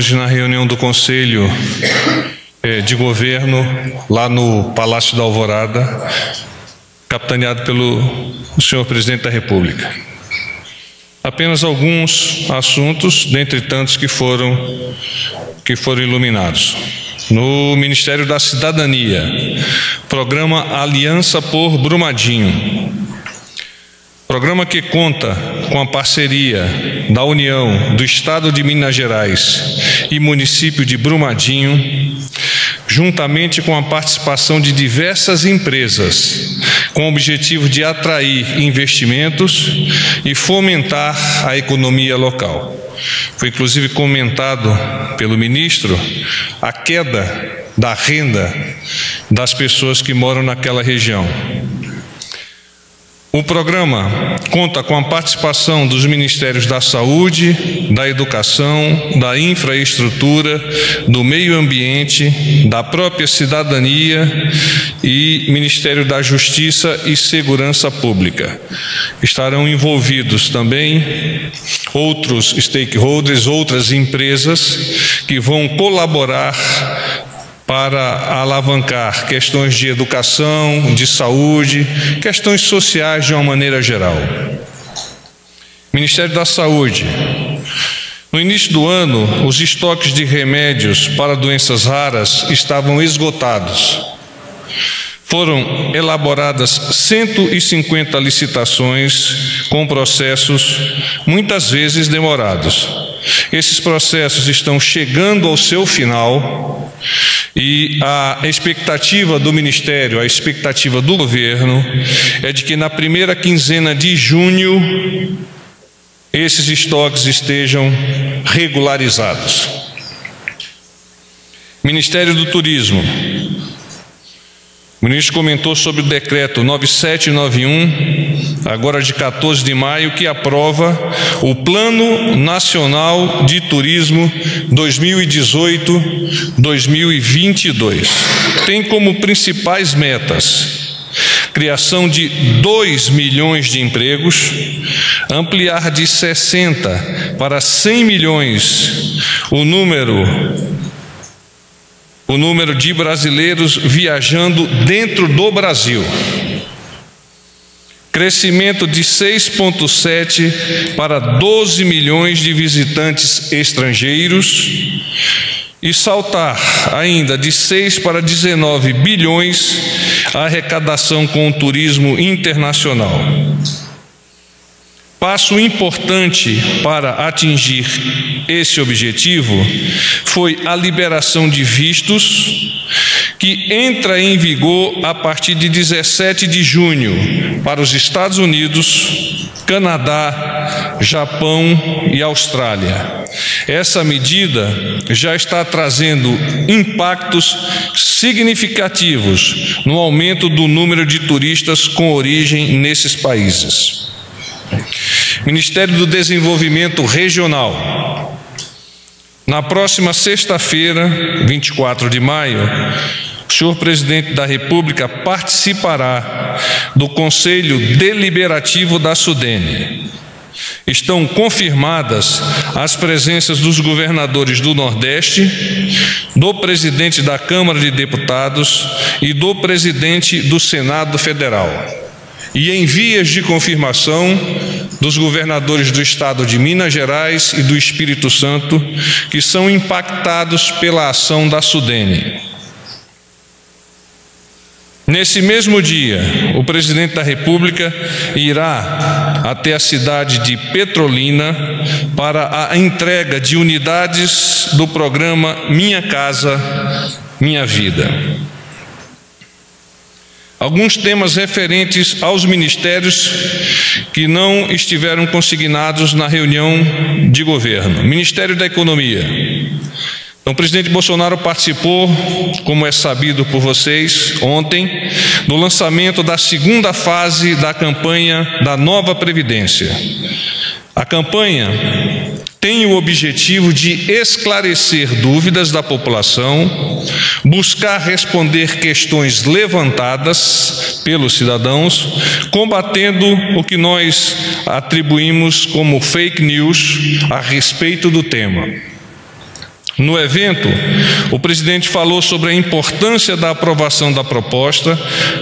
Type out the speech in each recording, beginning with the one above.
Hoje na reunião do Conselho de Governo, lá no Palácio da Alvorada, capitaneado pelo senhor Presidente da República. Apenas alguns assuntos, dentre tantos que foram iluminados. No Ministério da Cidadania, programa Aliança por Brumadinho. Programa que conta com a parceria da União, do Estado de Minas Gerais e município de Brumadinho, juntamente com a participação de diversas empresas, com o objetivo de atrair investimentos e fomentar a economia local. Foi inclusive comentado pelo ministro a queda da renda das pessoas que moram naquela região. O programa conta com a participação dos Ministérios da Saúde, da Educação, da Infraestrutura, do Meio Ambiente, da própria Cidadania e Ministério da Justiça e Segurança Pública. Estarão envolvidos também outros stakeholders, outras empresas que vão colaborar para alavancar questões de educação, de saúde, questões sociais de uma maneira geral. Ministério da Saúde. No início do ano, os estoques de remédios para doenças raras estavam esgotados. Foram elaboradas 150 licitações com processos muitas vezes demorados. Esses processos estão chegando ao seu final e a expectativa do Ministério, a expectativa do governo é de que na primeira quinzena de junho esses estoques estejam regularizados. Ministério do Turismo. O ministro comentou sobre o decreto 9791, agora de 14 de maio, que aprova o Plano Nacional de Turismo 2018-2022. Tem como principais metas: criação de 2 milhões de empregos, ampliar de 60 para 100 milhões o número de brasileiros viajando dentro do Brasil. Crescimento de 6,7 para 12 milhões de visitantes estrangeiros e saltar ainda de 6 para 19 bilhões a arrecadação com o turismo internacional. Passo importante para atingir esse objetivo foi a liberação de vistos, que entra em vigor a partir de 17 de junho para os Estados Unidos, Canadá, Japão e Austrália. Essa medida já está trazendo impactos significativos no aumento do número de turistas com origem nesses países. Ministério do Desenvolvimento Regional. Na próxima sexta-feira, 24 de maio, o senhor Presidente da República participará do Conselho Deliberativo da SUDENE. Estão confirmadas as presenças dos governadores do Nordeste, do presidente da Câmara de Deputados e do presidente do Senado Federal. E em vias de confirmação dos governadores do Estado de Minas Gerais e do Espírito Santo, que são impactados pela ação da SUDENE. Nesse mesmo dia, o Presidente da República irá até a cidade de Petrolina para a entrega de unidades do programa Minha Casa, Minha Vida. Alguns temas referentes aos ministérios que não estiveram consignados na reunião de governo. Ministério da Economia. Então, o presidente Bolsonaro participou, como é sabido por vocês, ontem, do lançamento da segunda fase da campanha da Nova Previdência. A campanha tem o objetivo de esclarecer dúvidas da população, buscar responder questões levantadas pelos cidadãos, combatendo o que nós atribuímos como fake news a respeito do tema. No evento, o presidente falou sobre a importância da aprovação da proposta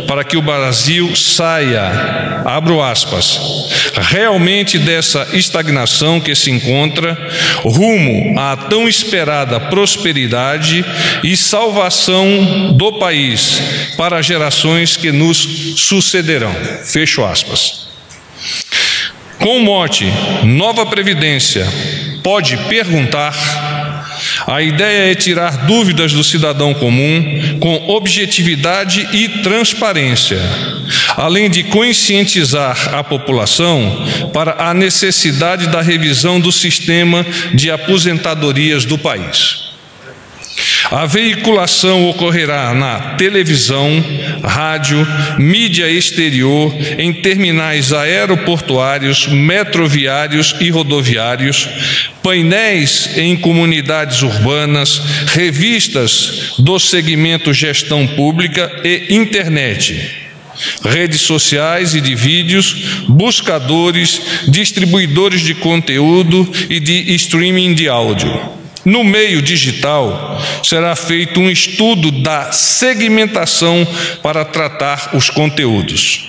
para que o Brasil saia, abro aspas, realmente dessa estagnação que se encontra, rumo à tão esperada prosperidade e salvação do país para gerações que nos sucederão. Fecho aspas. Com o mote Nova Previdência pode perguntar, a ideia é tirar dúvidas do cidadão comum com objetividade e transparência, além de conscientizar a população para a necessidade da revisão do sistema de aposentadorias do país. A veiculação ocorrerá na televisão, rádio, mídia exterior, em terminais aeroportuários, metroviários e rodoviários, painéis em comunidades urbanas, revistas do segmento gestão pública e internet, redes sociais e de vídeos, buscadores, distribuidores de conteúdo e de streaming de áudio. No meio digital, será feito um estudo da segmentação para tratar os conteúdos.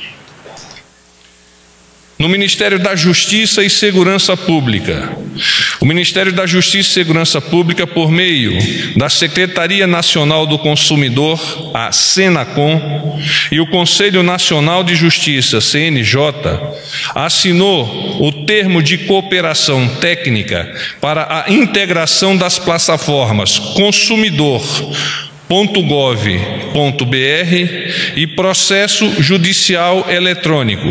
No Ministério da Justiça e Segurança Pública, o Ministério da Justiça e Segurança Pública, por meio da Secretaria Nacional do Consumidor, a Senacom, e o Conselho Nacional de Justiça, CNJ, assinou o termo de cooperação técnica para a integração das plataformas consumidor.gov.br e processo judicial eletrônico,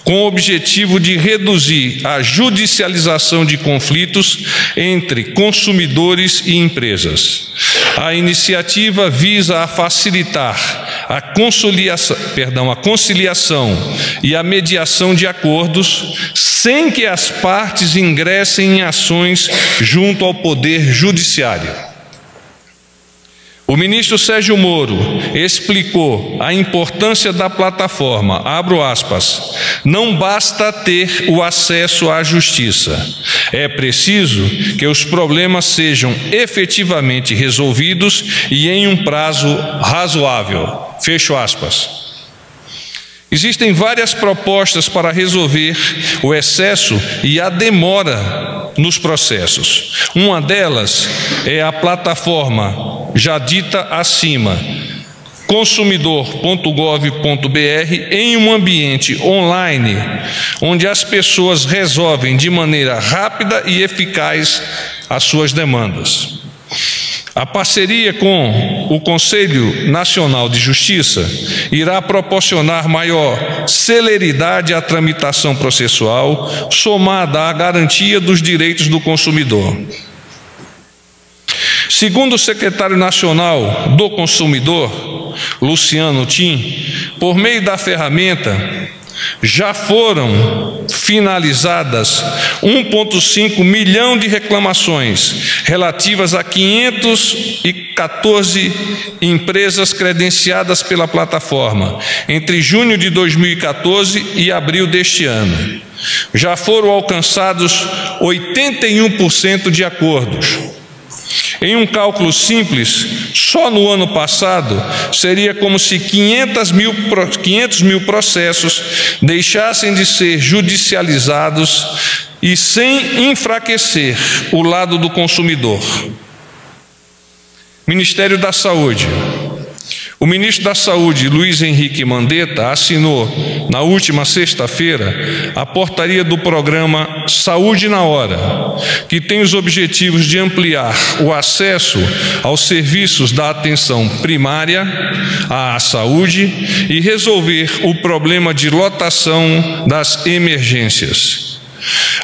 com o objetivo de reduzir a judicialização de conflitos entre consumidores e empresas. A iniciativa visa a facilitar a conciliação e a mediação de acordos, sem que as partes ingressem em ações junto ao Poder Judiciário. O ministro Sérgio Moro explicou a importância da plataforma, abro aspas, não basta ter o acesso à justiça, é preciso que os problemas sejam efetivamente resolvidos e em um prazo razoável, fecho aspas. Existem várias propostas para resolver o excesso e a demora nos processos. Uma delas é a plataforma já dita acima, consumidor.gov.br, em um ambiente online, onde as pessoas resolvem de maneira rápida e eficaz as suas demandas. A parceria com o Conselho Nacional de Justiça irá proporcionar maior celeridade à tramitação processual, somada à garantia dos direitos do consumidor. Segundo o secretário nacional do Consumidor, Luciano Tim, por meio da ferramenta, já foram finalizadas 1,5 milhão de reclamações relativas a 514 empresas credenciadas pela plataforma entre junho de 2014 e abril deste ano. Já foram alcançados 81% de acordos. Em um cálculo simples, só no ano passado, seria como se 500 mil processos deixassem de ser judicializados e sem enfraquecer o lado do consumidor. Ministério da Saúde. O ministro da Saúde, Luiz Henrique Mandetta, assinou, na última sexta-feira, a portaria do programa Saúde na Hora, que tem os objetivos de ampliar o acesso aos serviços da atenção primária à saúde e resolver o problema de lotação das emergências.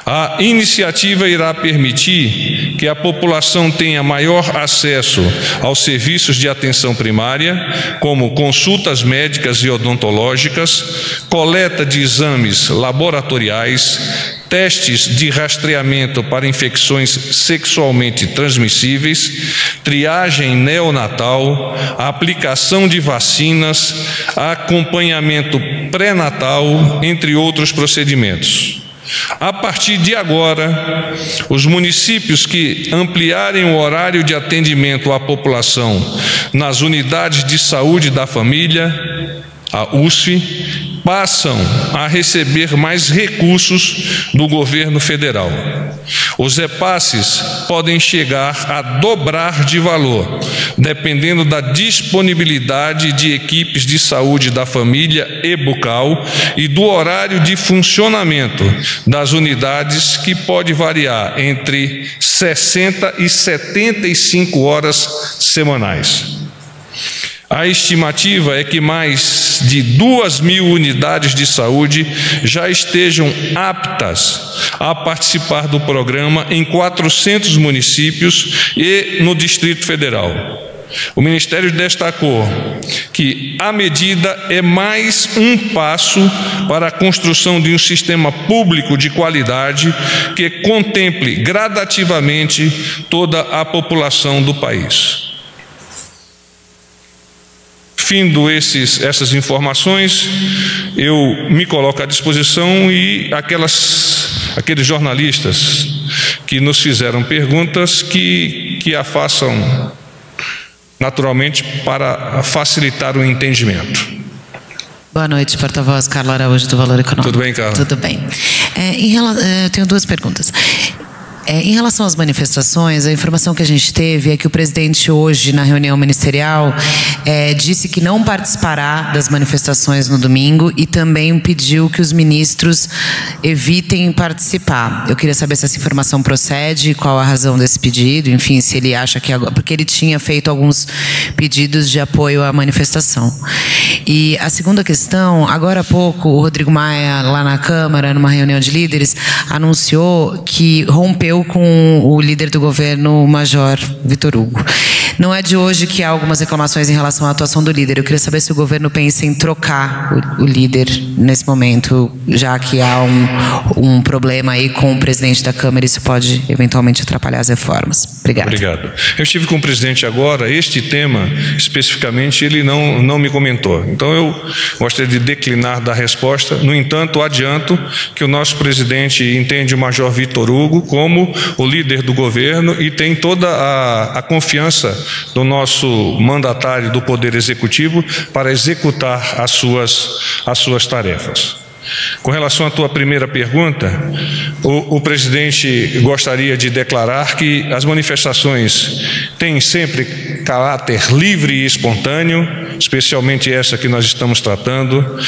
A iniciativa irá permitir que a população tenha maior acesso aos serviços de atenção primária, como consultas médicas e odontológicas, coleta de exames laboratoriais, testes de rastreamento para infecções sexualmente transmissíveis, triagem neonatal, aplicação de vacinas, acompanhamento pré-natal, entre outros procedimentos. A partir de agora, os municípios que ampliarem o horário de atendimento à população nas unidades de saúde da família, a USF, passam a receber mais recursos do governo federal. Os repasses podem chegar a dobrar de valor, dependendo da disponibilidade de equipes de saúde da família e bucal e do horário de funcionamento das unidades, que pode variar entre 60 e 75 horas semanais. A estimativa é que mais de 2.000 unidades de saúde já estejam aptas a participar do programa em 400 municípios e no Distrito Federal. O Ministério destacou que a medida é mais um passo para a construção de um sistema público de qualidade que contemple gradativamente toda a população do país. Findo essas informações, eu me coloco à disposição e aqueles jornalistas que nos fizeram perguntas que a façam naturalmente para facilitar o entendimento. Boa noite, porta-voz Carla Araújo, do Valor Econômico. Tudo bem, Carla? Tudo bem. Eu tenho duas perguntas. Em relação às manifestações, a informação que a gente teve é que o presidente hoje, na reunião ministerial, disse que não participará das manifestações no domingo e também pediu que os ministros evitem participar. Eu queria saber se essa informação procede, qual a razão desse pedido, enfim, se ele acha que agora, porque ele tinha feito alguns pedidos de apoio à manifestação. E a segunda questão, agora há pouco, o Rodrigo Maia, lá na Câmara, numa reunião de líderes, anunciou que rompeu com o líder do governo, o Major Vitor Hugo. Não é de hoje que há algumas reclamações em relação à atuação do líder. Eu queria saber se o governo pensa em trocar o líder nesse momento, já que há um problema aí com o presidente da Câmara, isso pode eventualmente atrapalhar as reformas. Obrigado. Obrigado. Eu estive com o presidente agora, este tema especificamente ele não me comentou. Então eu gostaria de declinar da resposta. No entanto, adianto que o nosso presidente entende o Major Vitor Hugo como o líder do governo e tem toda a confiança do nosso mandatário do Poder Executivo para executar as suas tarefas. Com relação à tua primeira pergunta, o presidente gostaria de declarar que as manifestações têm sempre caráter livre e espontâneo, especialmente essa que nós estamos tratando,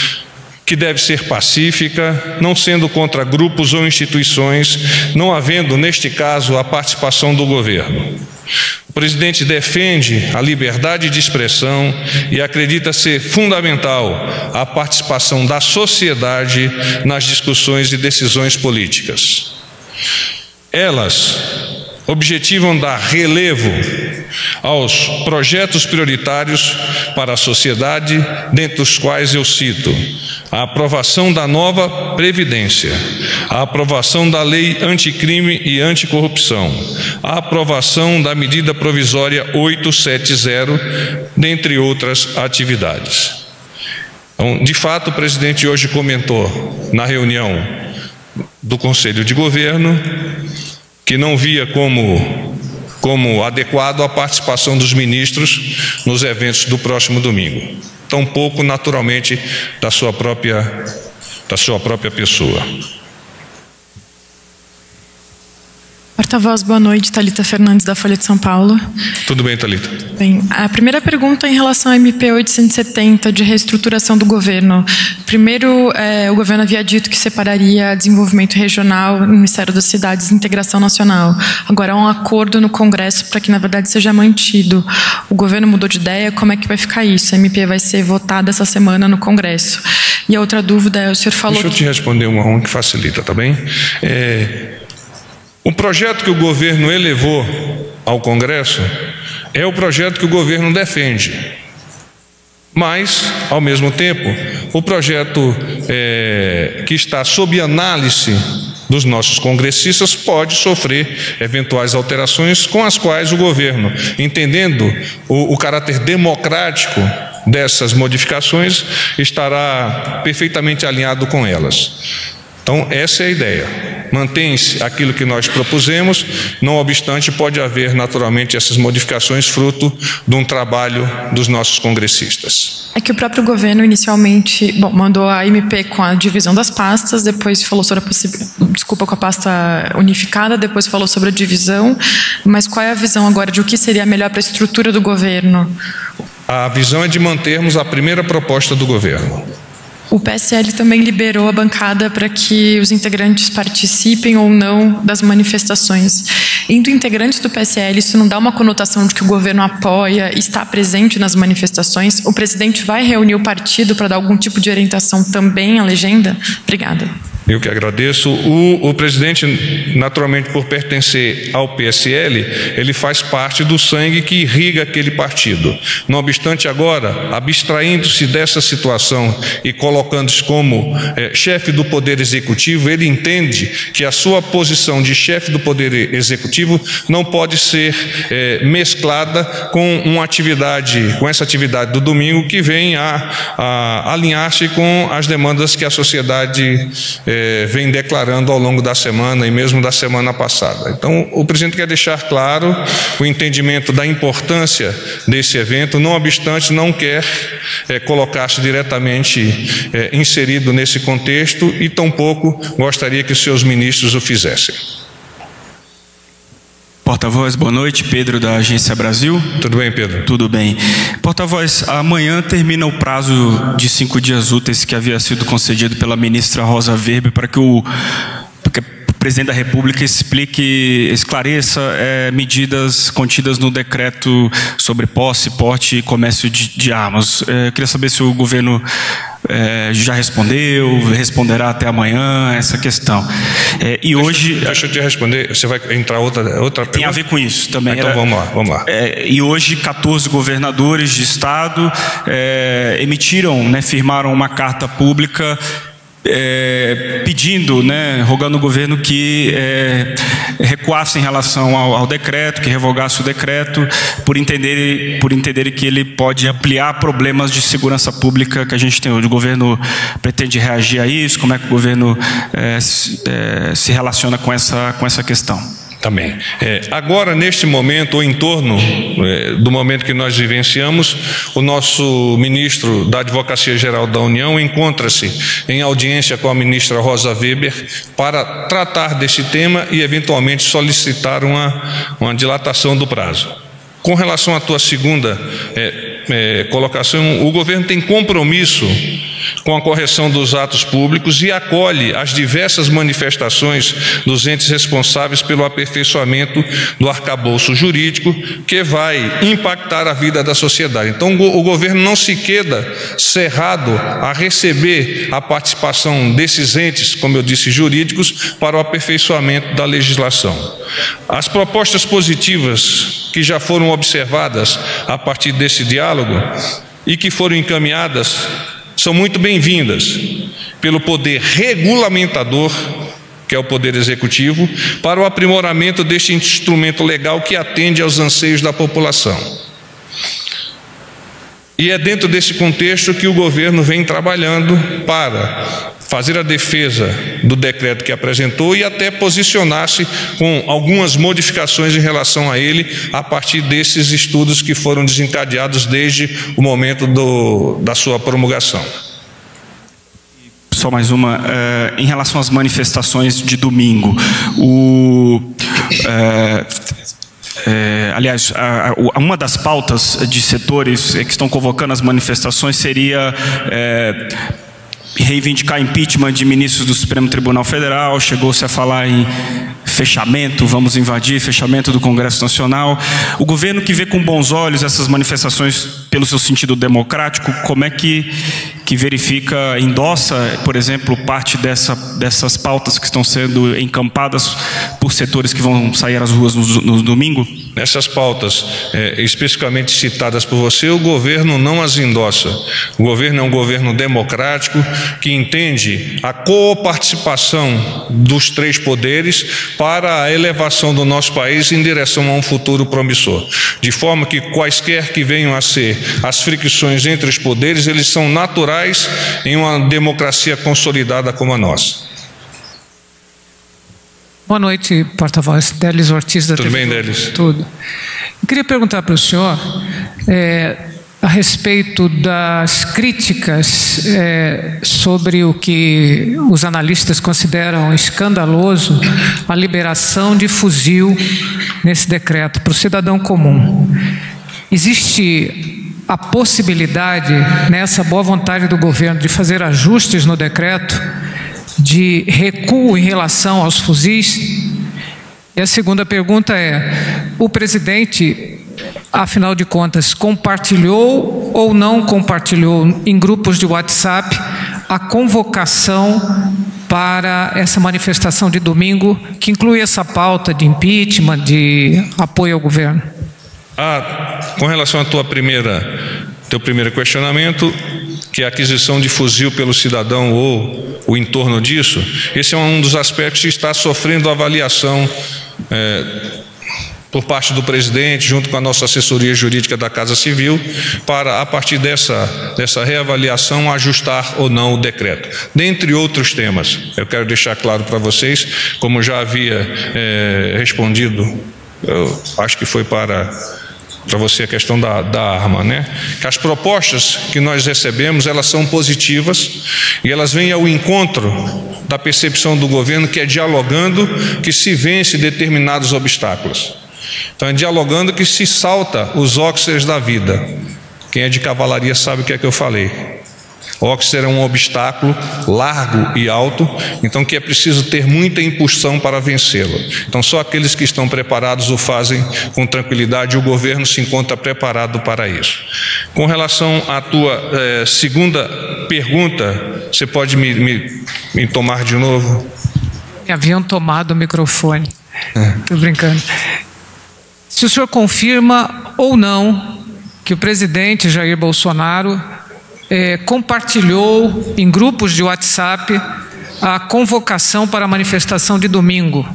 que deve ser pacífica, não sendo contra grupos ou instituições, não havendo, neste caso, a participação do governo. O presidente defende a liberdade de expressão e acredita ser fundamental a participação da sociedade nas discussões e decisões políticas. Elas objetivam dar relevo aos projetos prioritários para a sociedade, dentre os quais eu cito a aprovação da nova Previdência, a aprovação da Lei Anticrime e Anticorrupção, a aprovação da medida provisória 870, dentre outras atividades. Então, de fato, o presidente hoje comentou na reunião do Conselho de Governo que não via como adequado a participação dos ministros nos eventos do próximo domingo, tampouco naturalmente da sua própria pessoa. Porta-voz, boa noite. Thalita Fernandes, da Folha de São Paulo. Tudo bem, Thalita? Bem, a primeira pergunta é em relação ao MP 870, de reestruturação do governo. Primeiro, o governo havia dito que separaria desenvolvimento regional no Ministério das Cidades e Integração Nacional. Agora há um acordo no Congresso para que, na verdade, seja mantido. O governo mudou de ideia, como é que vai ficar isso? A MP vai ser votada essa semana no Congresso. E a outra dúvida é, o senhor falou... Deixa eu te responder uma que facilita, tá bem? O projeto que o governo elevou ao Congresso é o projeto que o governo defende. Mas, ao mesmo tempo, o projeto que está sob análise dos nossos congressistas pode sofrer eventuais alterações com as quais o governo, entendendo o caráter democrático dessas modificações, estará perfeitamente alinhado com elas. Então, essa é a ideia. Mantém-se aquilo que nós propusemos, não obstante, pode haver naturalmente essas modificações fruto de um trabalho dos nossos congressistas. É que o próprio governo inicialmente, mandou a MP com a divisão das pastas, depois falou sobre com a pasta unificada, depois falou sobre a divisão, mas qual é a visão agora de o que seria melhor para a estrutura do governo? A visão é de mantermos a primeira proposta do governo. O PSL também liberou a bancada para que os integrantes participem ou não das manifestações. Indo integrantes do PSL, isso não dá uma conotação de que o governo apoia, está presente nas manifestações? O presidente vai reunir o partido para dar algum tipo de orientação também à legenda? Obrigada. Eu que agradeço. O presidente, naturalmente, por pertencer ao PSL, ele faz parte do sangue que irriga aquele partido. Não obstante, agora, abstraindo-se dessa situação e colocando-se como chefe do Poder Executivo, ele entende que a sua posição de chefe do Poder Executivo não pode ser mesclada com essa atividade do domingo que vem a alinhar-se com as demandas que a sociedade vem declarando ao longo da semana e mesmo da semana passada. Então, o presidente quer deixar claro o entendimento da importância desse evento, não obstante, não quer colocar-se diretamente inserido nesse contexto e tampouco gostaria que os seus ministros o fizessem. Porta-voz, boa noite. Pedro, da Agência Brasil. Tudo bem, Pedro? Tudo bem. Porta-voz, amanhã termina o prazo de 5 dias úteis que havia sido concedido pela ministra Rosa Weber para que o presidente da República esclareça medidas contidas no decreto sobre posse, porte e comércio de armas. Eu queria saber se o governo já responderá até amanhã essa questão. Deixa eu te responder, você vai entrar outra pergunta? Tem a ver com isso também. Então vamos lá. E hoje 14 governadores de estado firmaram uma carta pública pedindo, rogando o governo que recuasse em relação ao decreto, que revogasse o decreto, por entenderem que ele pode ampliar problemas de segurança pública que a gente tem hoje. O governo pretende reagir a isso? Como é que o governo se relaciona com essa questão? Também. Agora, neste momento, ou em torno do momento que nós vivenciamos, o nosso ministro da Advocacia Geral da União encontra-se em audiência com a ministra Rosa Weber para tratar desse tema e, eventualmente, solicitar uma dilatação do prazo. Com relação à tua segunda colocação, o governo tem compromisso com a correção dos atos públicos e acolhe as diversas manifestações dos entes responsáveis pelo aperfeiçoamento do arcabouço jurídico que vai impactar a vida da sociedade. Então, o governo não se queda cerrado a receber a participação desses entes, como eu disse, jurídicos, para o aperfeiçoamento da legislação. As propostas positivas que já foram observadas a partir desse diálogo e que foram encaminhadas são muito bem-vindas pelo poder regulamentador, que é o Poder Executivo, para o aprimoramento deste instrumento legal que atende aos anseios da população. E é dentro desse contexto que o governo vem trabalhando para fazer a defesa do decreto que apresentou e até posicionar-se com algumas modificações em relação a ele, a partir desses estudos que foram desencadeados desde o momento da sua promulgação. Só mais uma, em relação às manifestações de domingo, aliás, uma das pautas de setores que estão convocando as manifestações seria reivindicar impeachment de ministros do Supremo Tribunal Federal. Chegou-se a falar em fechamento, vamos invadir, fechamento do Congresso Nacional. O governo, que vê com bons olhos essas manifestações pelo seu sentido democrático, como é que verifica, endossa, por exemplo, parte dessas pautas que estão sendo encampadas por setores que vão sair às ruas no domingo? essas pautas especificamente citadas por você, o governo não as endossa. O governo é um governo democrático que entende a coparticipação dos três poderes para a elevação do nosso país em direção a um futuro promissor. De forma que quaisquer que venham a ser as fricções entre os poderes, eles são naturais em uma democracia consolidada como a nossa. Boa noite, porta-voz. Délis Ortiz, da Tudo TV. bem, Délis? Tudo. Eu queria perguntar para o senhor a respeito das críticas sobre o que os analistas consideram escandaloso, a liberação de fuzil nesse decreto para o cidadão comum. Existe a possibilidade, nessa boa vontade do governo, de fazer ajustes no decreto, de recuo em relação aos fuzis? E a segunda pergunta é: o presidente, afinal de contas, compartilhou ou não compartilhou em grupos de WhatsApp a convocação para essa manifestação de domingo, que inclui essa pauta de impeachment, de apoio ao governo? Com relação à teu primeiro questionamento, que é a aquisição de fuzil pelo cidadão ou o entorno disso, esse é um dos aspectos que está sofrendo avaliação por parte do presidente, junto com a nossa assessoria jurídica da Casa Civil, para, a partir dessa reavaliação, ajustar ou não o decreto. Dentre outros temas, eu quero deixar claro para vocês, como já havia respondido, eu acho que foi para você a questão da arma, né? Que as propostas que nós recebemos, elas são positivas e elas vêm ao encontro da percepção do governo, que é dialogando que se vence determinados obstáculos. Então é dialogando que se salta os óxidos da vida. Quem é de cavalaria sabe o que é que eu falei. Óxido é um obstáculo largo e alto, então que é preciso ter muita impulsão para vencê-lo. Então só aqueles que estão preparados o fazem com tranquilidade, e o governo se encontra preparado para isso. Com relação à tua segunda pergunta, você pode me tomar de novo? Haviam tomado o microfone. Estou brincando. Se o senhor confirma ou não que o presidente Jair Bolsonaro compartilhou em grupos de WhatsApp a convocação para a manifestação de domingo?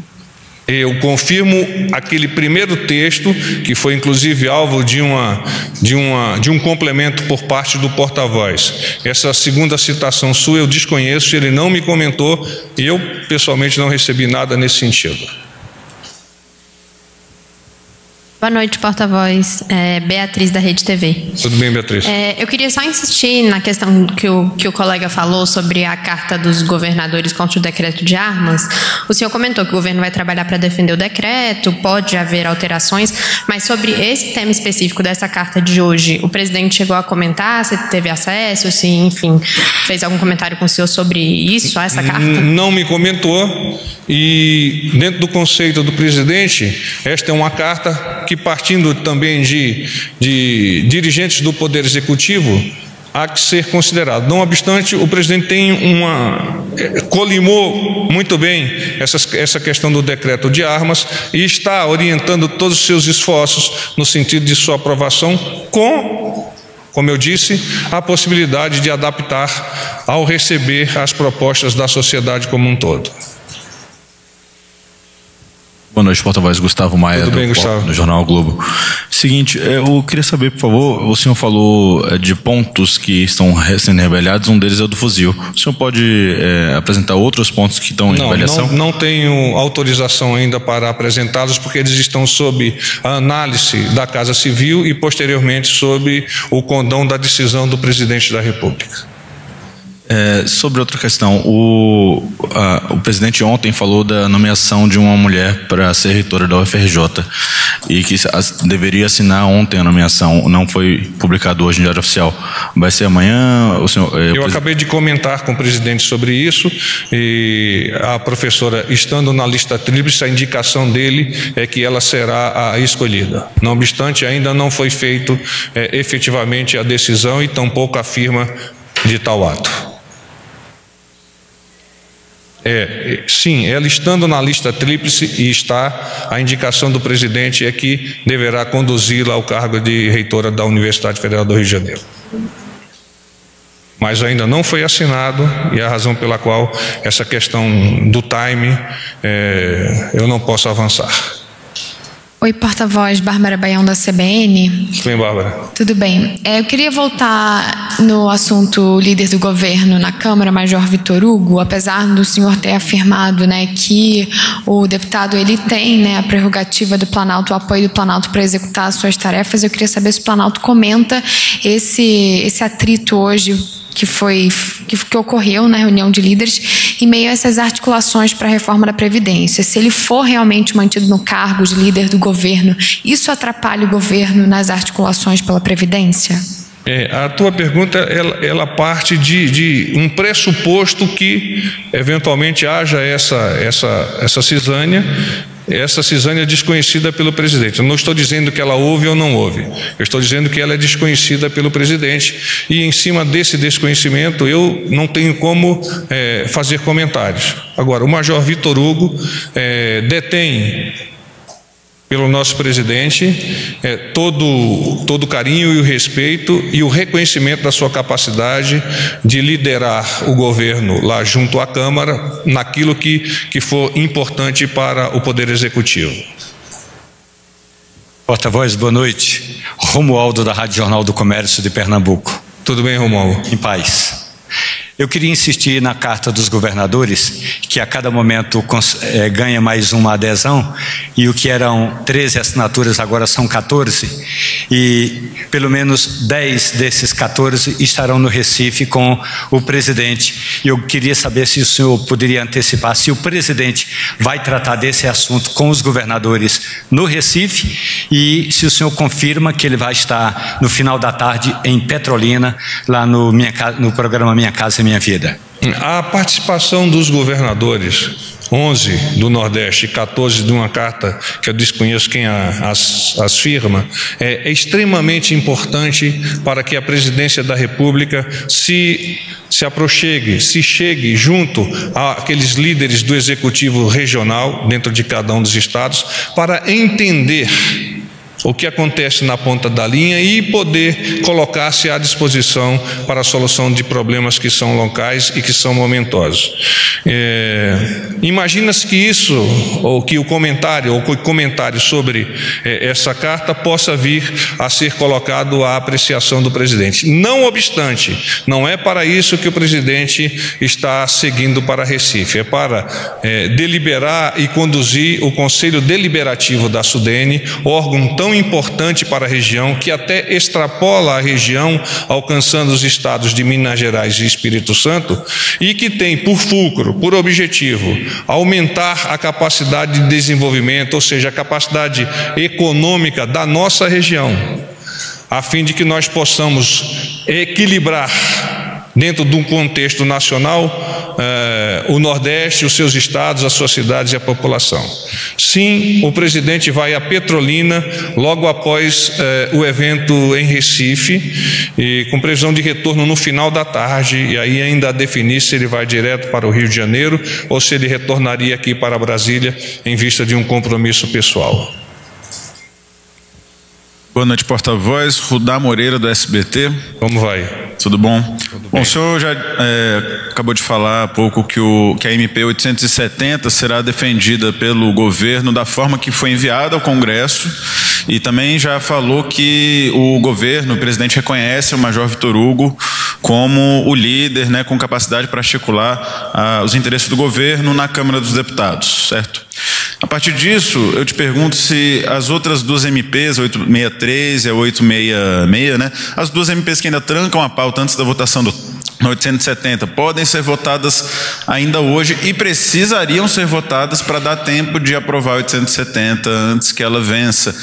Eu confirmo aquele primeiro texto, que foi inclusive alvo de um complemento por parte do porta-voz. Essa segunda citação sua eu desconheço, ele não me comentou e eu pessoalmente não recebi nada nesse sentido. Boa noite, porta-voz. Beatriz, da Rede TV. Tudo bem, Beatriz? Eu queria só insistir na questão que o colega falou sobre a carta dos governadores contra o decreto de armas. O senhor comentou que o governo vai trabalhar para defender o decreto, pode haver alterações, mas sobre esse tema específico dessa carta de hoje, o presidente chegou a comentar, se teve acesso, se, enfim, fez algum comentário com o senhor sobre isso, essa carta? Não me comentou, e dentro do conceito do presidente, esta é uma carta que, partindo também de dirigentes do Poder Executivo, há que ser considerado. Não obstante, o presidente tem colimou muito bem essa questão do decreto de armas e está orientando todos os seus esforços no sentido de sua aprovação como eu disse, a possibilidade de adaptar ao receber as propostas da sociedade como um todo. Boa noite, porta-voz. Gustavo Maia, do Jornal Globo. Seguinte, eu queria saber, por favor, o senhor falou de pontos que estão sendo rebeliados, um deles é o do fuzil. O senhor pode apresentar outros pontos que estão em rebeliação? Não tenho autorização ainda para apresentá-los, porque eles estão sob a análise da Casa Civil e, posteriormente, sob o condão da decisão do presidente da República. Sobre outra questão, o presidente ontem falou da nomeação de uma mulher para ser reitora da UFRJ e que deveria assinar ontem a nomeação, não foi publicado hoje no Diário Oficial. Vai ser amanhã? Eu acabei de comentar com o presidente sobre isso e a professora, estando na lista tríplice, a indicação dele é que ela será a escolhida. Não obstante, ainda não foi feito efetivamente a decisão e tampouco a firma de tal ato. Sim, ela estando na lista tríplice e está, a indicação do presidente é que deverá conduzi-la ao cargo de reitora da Universidade Federal do Rio de Janeiro. Mas ainda não foi assinado, e é a razão pela qual essa questão do time eu não posso avançar. Oi, porta-voz, Bárbara Baião, da CBN. Tudo bem, Bárbara? Tudo bem. Eu queria voltar no assunto líder do governo na Câmara, Major Vitor Hugo. Apesar do senhor ter afirmado, né, que o deputado ele tem, né, a prerrogativa do Planalto, o apoio do Planalto para executar as suas tarefas, eu queria saber se o Planalto comenta esse atrito hoje que ocorreu na reunião de líderes em meio a essas articulações para a reforma da Previdência. Se ele for realmente mantido no cargo de líder do governo, isso atrapalha o governo nas articulações pela Previdência? A tua pergunta, ela parte de um pressuposto que eventualmente haja essa cisânia. Essa cisânia é desconhecida pelo presidente. Eu não estou dizendo que ela houve ou não houve. Eu estou dizendo que ela é desconhecida pelo presidente e, em cima desse desconhecimento, eu não tenho como fazer comentários. Agora, o Major Vitor Hugo detém, pelo nosso presidente, todo o carinho e o respeito e o reconhecimento da sua capacidade de liderar o governo lá junto à Câmara, naquilo que for importante para o Poder Executivo. Porta-voz, boa noite. Romualdo, da Rádio Jornal do Comércio de Pernambuco. Tudo bem, Romualdo? Em paz. Eu queria insistir na Carta dos Governadores, que a cada momento ganha mais uma adesão, e o que eram 13 assinaturas agora são 14, e pelo menos 10 desses 14 estarão no Recife com o presidente. E eu queria saber se o senhor poderia antecipar se o presidente vai tratar desse assunto com os governadores no Recife, e se o senhor confirma que ele vai estar no final da tarde em Petrolina, lá no programa Minha Casa e Minha Vida. A participação dos governadores, 11 do Nordeste e 14 de uma carta que eu desconheço quem as firma, é extremamente importante para que a presidência da República se aproxime, se chegue junto àqueles líderes do executivo regional dentro de cada um dos estados para entender o que acontece na ponta da linha e poder colocar-se à disposição para a solução de problemas que são locais e que são momentosos. Imagina-se que isso, ou que o comentário sobre essa carta possa vir a ser colocado à apreciação do presidente. Não obstante, não é para isso que o presidente está seguindo para Recife, é para deliberar e conduzir o Conselho Deliberativo da SUDENE, órgão tão importante para a região, que até extrapola a região, alcançando os estados de Minas Gerais e Espírito Santo, e que tem por fulcro, por objetivo, aumentar a capacidade de desenvolvimento, ou seja, a capacidade econômica da nossa região, a fim de que nós possamos equilibrar, dentro de um contexto nacional, o Nordeste, os seus estados, as suas cidades e a população. Sim, o presidente vai a Petrolina logo após o evento em Recife, e com previsão de retorno no final da tarde, e aí ainda a definir se ele vai direto para o Rio de Janeiro ou se ele retornaria aqui para Brasília em vista de um compromisso pessoal. Boa noite, porta-voz. Rudá Moreira, do SBT. Como vai? Tudo bom? Tudo bom, o senhor já acabou de falar há pouco que a MP 870 será defendida pelo governo da forma que foi enviada ao Congresso, e também já falou que o governo, o presidente, reconhece o Major Vitor Hugo como o líder, né, com capacidade para articular os interesses do governo na Câmara dos Deputados, certo? A partir disso, eu te pergunto se as outras duas MPs, a 863 e a 866, né, as duas MPs que ainda trancam a pauta antes da votação do 870, podem ser votadas ainda hoje e precisariam ser votadas para dar tempo de aprovar 870 antes que ela vença.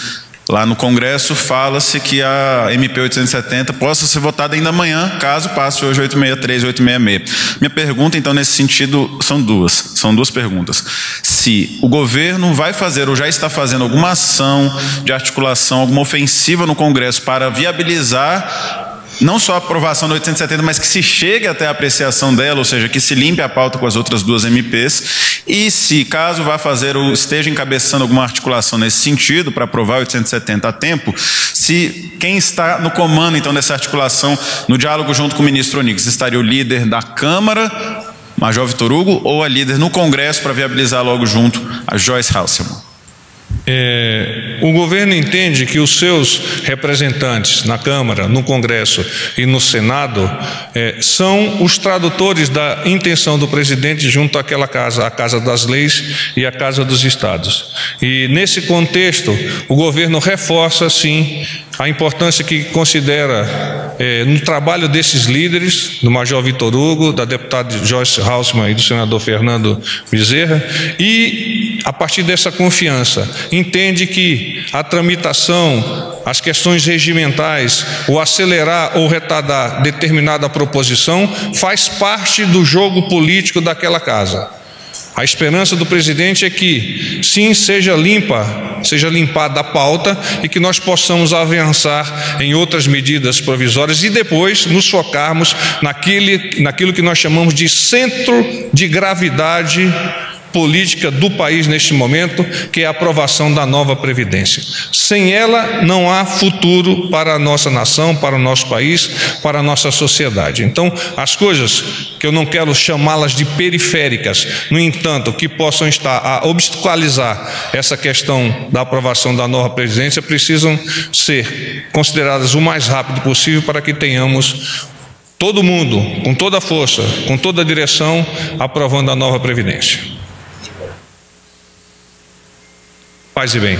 Lá no Congresso fala-se que a MP 870 possa ser votada ainda amanhã, caso passe hoje 863 e 866. Minha pergunta, então, nesse sentido, são duas perguntas. Se o governo vai fazer ou já está fazendo alguma ação de articulação, alguma ofensiva no Congresso para viabilizar não só a aprovação da 870, mas que se chegue até a apreciação dela, ou seja, que se limpe a pauta com as outras duas MPs, e se caso vá fazer ou esteja encabeçando alguma articulação nesse sentido para aprovar a 870 a tempo, se quem está no comando então dessa articulação, no diálogo junto com o ministro Onyx, estaria o líder da Câmara, Major Vitor Hugo, ou a líder no Congresso para viabilizar logo junto a Joyce Hasselmann? O governo entende que os seus representantes na Câmara, no Congresso e no Senado são os tradutores da intenção do presidente junto àquela casa, a Casa das Leis e a Casa dos Estados. E nesse contexto, o governo reforça, sim, a importância que considera no trabalho desses líderes, do Major Vitor Hugo, da deputada Joyce Hasselmann e do senador Fernando Bezerra, e, a partir dessa confiança, entende que a tramitação, as questões regimentais, o acelerar ou retardar determinada proposição, faz parte do jogo político daquela casa. A esperança do presidente é que, sim, seja limpada a pauta e que nós possamos avançar em outras medidas provisórias e depois nos focarmos naquilo que nós chamamos de centro de gravidade política do país neste momento, que é a aprovação da nova Previdência. Sem ela, não há futuro para a nossa nação, para o nosso país, para a nossa sociedade. Então, as coisas que eu não quero chamá-las de periféricas, no entanto, que possam estar a obstaculizar essa questão da aprovação da nova Previdência, precisam ser consideradas o mais rápido possível para que tenhamos todo mundo, com toda a força, com toda a direção, aprovando a nova Previdência. Paz e bem.